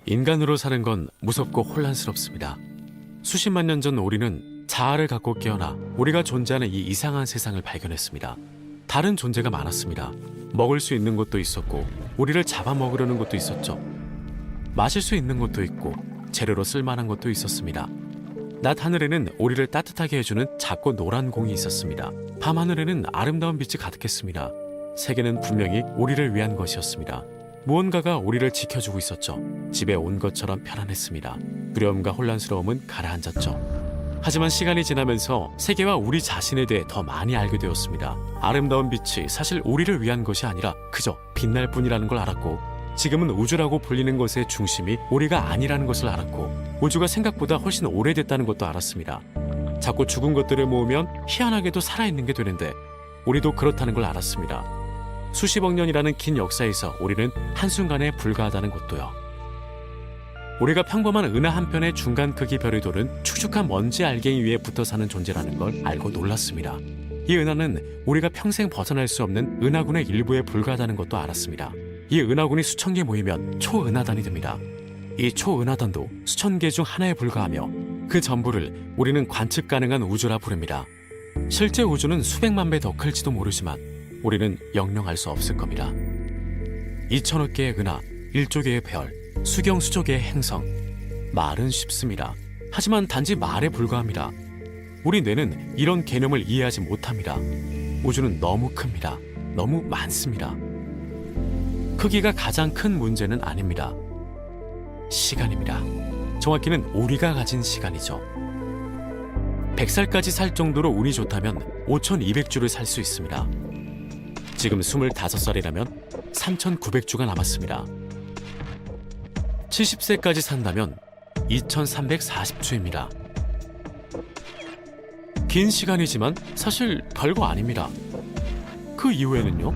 인간으로 사는 건 무섭고 혼란스럽습니다. 수십만 년 전 우리는 자아를 갖고 깨어나 우리가 존재하는 이 이상한 세상을 발견했습니다. 다른 존재가 많았습니다. 먹을 수 있는 것도 있었고 우리를 잡아먹으려는 것도 있었죠. 마실 수 있는 것도 있고 재료로 쓸만한 것도 있었습니다. 낮 하늘에는 우리를 따뜻하게 해주는 작고 노란 공이 있었습니다. 밤 하늘에는 아름다운 빛이 가득했습니다. 세계는 분명히 우리를 위한 것이었습니다. 무언가가 우리를 지켜주고 있었죠. 집에 온 것처럼 편안했습니다. 두려움과 혼란스러움은 가라앉았죠. 하지만 시간이 지나면서 세계와 우리 자신에 대해 더 많이 알게 되었습니다. 아름다운 빛이 사실 우리를 위한 것이 아니라 그저 빛날 뿐이라는 걸 알았고, 지금은 우주라고 불리는 것의 중심이 우리가 아니라는 것을 알았고, 우주가 생각보다 훨씬 오래됐다는 것도 알았습니다. 자꾸 죽은 것들을 모으면 희한하게도 살아있는 게 되는데 우리도 그렇다는 걸 알았습니다. 수십억 년이라는 긴 역사에서 우리는 한순간에 불과하다는 것도요. 우리가 평범한 은하 한 편의 중간 크기 별이 도는 축축한 먼지 알갱이 위에 붙어 사는 존재라는 걸 알고 놀랐습니다. 이 은하는 우리가 평생 벗어날 수 없는 은하군의 일부에 불과하다는 것도 알았습니다. 이 은하군이 수천 개 모이면 초은하단이 됩니다. 이 초은하단도 수천 개 중 하나에 불과하며 그 전부를 우리는 관측 가능한 우주라 부릅니다. 실제 우주는 수백만 배 더 클지도 모르지만 우리는 영영 알 수 없을 겁니다. 2천억 개의 은하, 1조 개의 별, 수경 수조 개의 행성. 말은 쉽습니다. 하지만 단지 말에 불과합니다. 우리 뇌는 이런 개념을 이해하지 못합니다. 우주는 너무 큽니다. 너무 많습니다. 크기가 가장 큰 문제는 아닙니다. 시간입니다. 정확히는 우리가 가진 시간이죠. 100살까지 살 정도로 운이 좋다면 5200주를 살 수 있습니다. 지금 25살이라면 3900주가 남았습니다. 70세까지 산다면 2340주입니다. 긴 시간이지만 사실 별거 아닙니다. 그 이후에는요?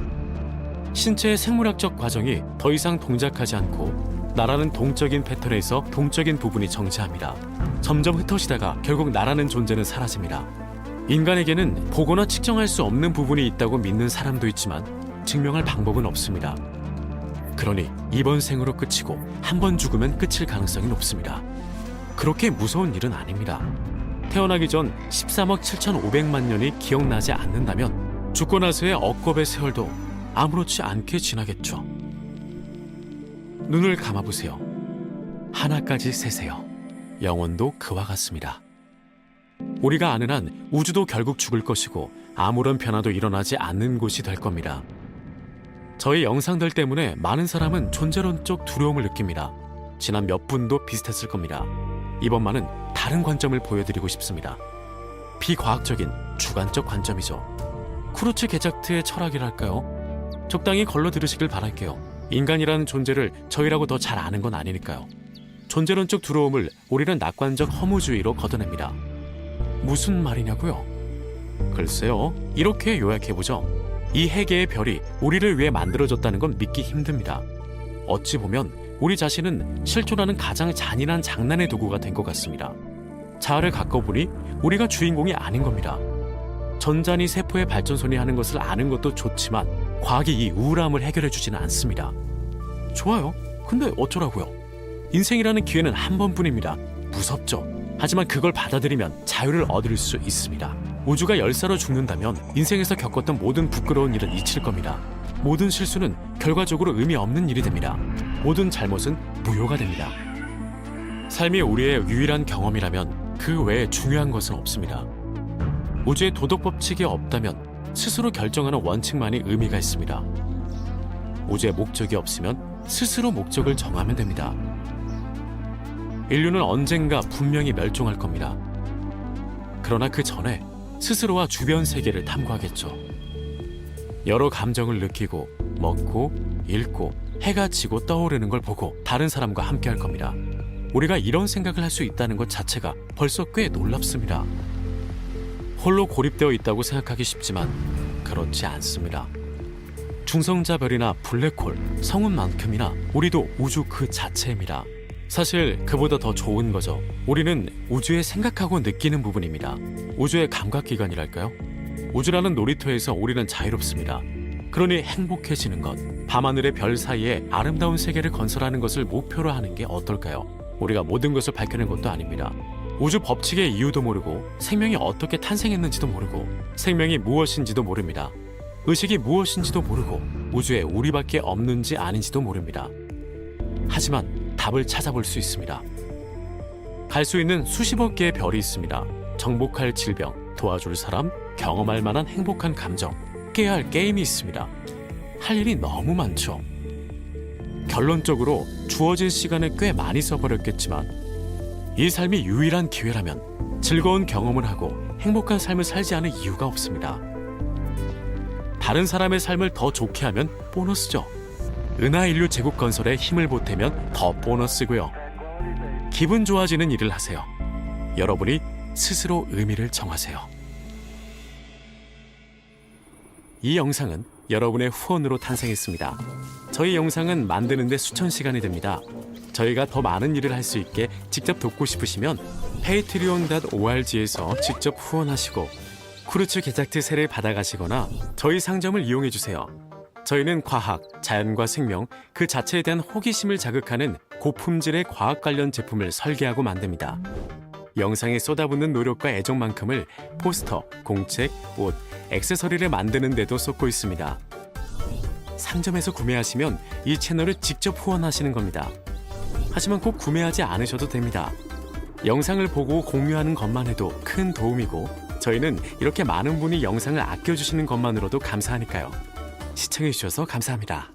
신체의 생물학적 과정이 더 이상 동작하지 않고 나라는 동적인 패턴에서 동적인 부분이 정체합니다. 점점 흩어지다가 결국 나라는 존재는 사라집니다. 인간에게는 보거나 측정할 수 없는 부분이 있다고 믿는 사람도 있지만 증명할 방법은 없습니다. 그러니 이번 생으로 끝이고 한 번 죽으면 끝일 가능성이 높습니다. 그렇게 무서운 일은 아닙니다. 태어나기 전 13억 7,500만 년이 기억나지 않는다면 죽고 나서의 억겁의 세월도 아무렇지 않게 지나겠죠. 눈을 감아보세요. 하나까지 세세요. 영혼도 그와 같습니다. 우리가 아는 한 우주도 결국 죽을 것이고 아무런 변화도 일어나지 않는 곳이 될 겁니다. 저희 영상들 때문에 많은 사람은 존재론적 두려움을 느낍니다. 지난 몇 분도 비슷했을 겁니다. 이번만은 다른 관점을 보여드리고 싶습니다. 비과학적인 주관적 관점이죠. 크루츠 게작트의 철학이랄까요? 적당히 걸러 들으시길 바랄게요. 인간이라는 존재를 저희라고 더 잘 아는 건 아니니까요. 존재론적 두려움을 우리는 낙관적 허무주의로 걷어냅니다. 무슨 말이냐고요? 글쎄요, 이렇게 요약해보죠. 이 해계의 별이 우리를 위해 만들어졌다는 건 믿기 힘듭니다. 어찌 보면 우리 자신은 실존하는 가장 잔인한 장난의 도구가 된 것 같습니다. 자아를 가꿔보니 우리가 주인공이 아닌 겁니다. 전자니 세포의 발전소니 하는 것을 아는 것도 좋지만 과학이 이 우울함을 해결해주지는 않습니다. 좋아요. 근데 어쩌라고요? 인생이라는 기회는 한 번뿐입니다. 무섭죠. 하지만 그걸 받아들이면 자유를 얻을 수 있습니다. 우주가 열사로 죽는다면 인생에서 겪었던 모든 부끄러운 일은 잊힐 겁니다. 모든 실수는 결과적으로 의미 없는 일이 됩니다. 모든 잘못은 무효가 됩니다. 삶이 우리의 유일한 경험이라면 그 외에 중요한 것은 없습니다. 우주의 도덕 법칙이 없다면 스스로 결정하는 원칙만이 의미가 있습니다. 우주의 목적이 없으면 스스로 목적을 정하면 됩니다. 인류는 언젠가 분명히 멸종할 겁니다. 그러나 그 전에 스스로와 주변 세계를 탐구하겠죠. 여러 감정을 느끼고 먹고 읽고 해가 지고 떠오르는 걸 보고 다른 사람과 함께 할 겁니다. 우리가 이런 생각을 할 수 있다는 것 자체가 벌써 꽤 놀랍습니다. 홀로 고립되어 있다고 생각하기 쉽지만 그렇지 않습니다. 중성자별이나 블랙홀, 성운만큼이나 우리도 우주 그 자체입니다. 사실 그보다 더 좋은 거죠. 우리는 우주에 생각하고 느끼는 부분입니다. 우주의 감각기관이랄까요? 우주라는 놀이터에서 우리는 자유롭습니다. 그러니 행복해지는 것, 밤하늘의 별 사이에 아름다운 세계를 건설하는 것을 목표로 하는 게 어떨까요? 우리가 모든 것을 밝혀낸 것도 아닙니다. 우주 법칙의 이유도 모르고 생명이 어떻게 탄생했는지도 모르고 생명이 무엇인지도 모릅니다. 의식이 무엇인지도 모르고 우주에 우리밖에 없는지 아닌지도 모릅니다. 하지만 답을 찾아볼 수 있습니다. 갈 수 있는 수십억 개의 별이 있습니다. 정복할 질병, 도와줄 사람, 경험할 만한 행복한 감정, 깨야 할 게임이 있습니다. 할 일이 너무 많죠. 결론적으로 주어진 시간을 꽤 많이 써버렸겠지만 이 삶이 유일한 기회라면 즐거운 경험을 하고 행복한 삶을 살지 않을 이유가 없습니다. 다른 사람의 삶을 더 좋게 하면 보너스죠. 은하인류 제국 건설에 힘을 보태면 더 보너스고요. 기분 좋아지는 일을 하세요. 여러분이 스스로 의미를 정하세요. 이 영상은 여러분의 후원으로 탄생했습니다. 저희 영상은 만드는데 수천 시간이 됩니다. 저희가 더 많은 일을 할 수 있게 직접 돕고 싶으시면 patreon.org에서 직접 후원하시고 쿠르츠 게작트세를 받아가시거나 저희 상점을 이용해주세요. 저희는 과학, 자연과 생명, 그 자체에 대한 호기심을 자극하는 고품질의 과학 관련 제품을 설계하고 만듭니다. 영상에 쏟아붓는 노력과 애정만큼을 포스터, 공책, 옷, 액세서리를 만드는 데도 쏟고 있습니다. 상점에서 구매하시면 이 채널을 직접 후원하시는 겁니다. 하지만 꼭 구매하지 않으셔도 됩니다. 영상을 보고 공유하는 것만 해도 큰 도움이고 저희는 이렇게 많은 분이 영상을 아껴주시는 것만으로도 감사하니까요. 시청해주셔서 감사합니다.